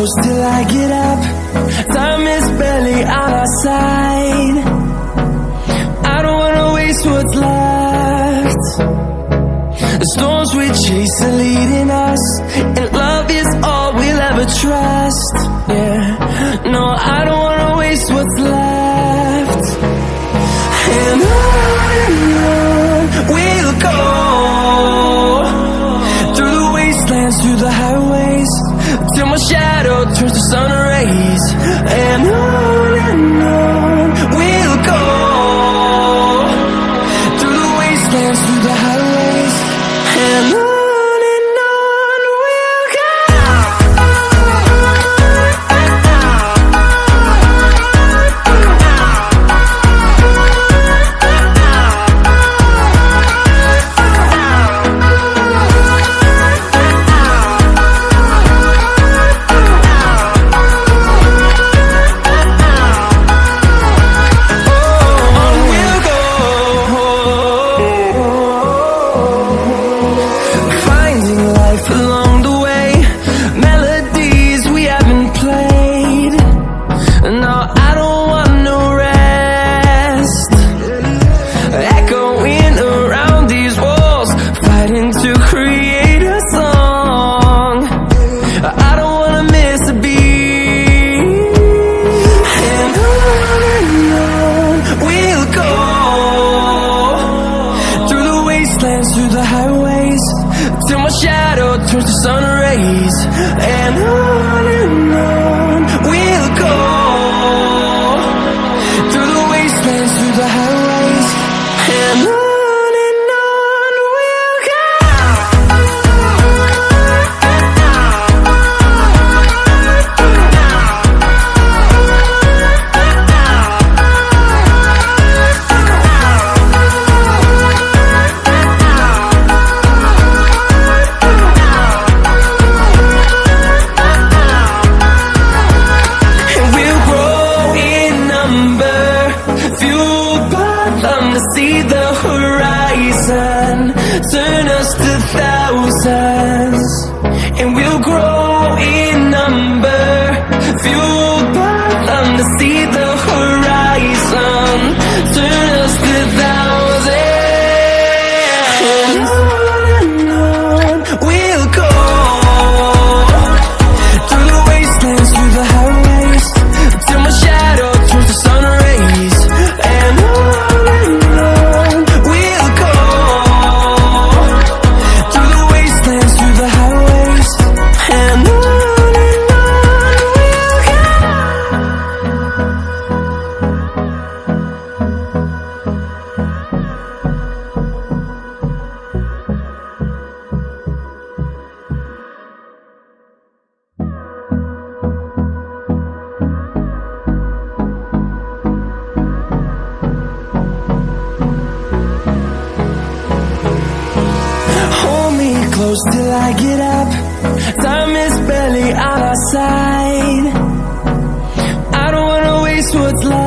close till I get up. Time is barely on our side. I don't wanna waste what's left. The storms we chase are leading us, and love is all we'll ever trust. Yeah, no, I don't wanna waste what's left. And on we'll go, through the wastelands, through the highways, till my shadow turns to sun rays. And on we'll go, through the wastelands, through the highways, and on we'll go. Through the highways, till my shadow turns to sun rays. And on we'll go, through the wastelands, through the highways, and on we'll go. To see the horizon, turn us to thousands, and we'll grow in number, fueled by them. To see the horizon, turn us to thousands, and on we'll go, through the wastelands, through the highways, till my shadow turns to sun rays. And close till I get up. Time is barely on our side. I don't wanna waste what's left.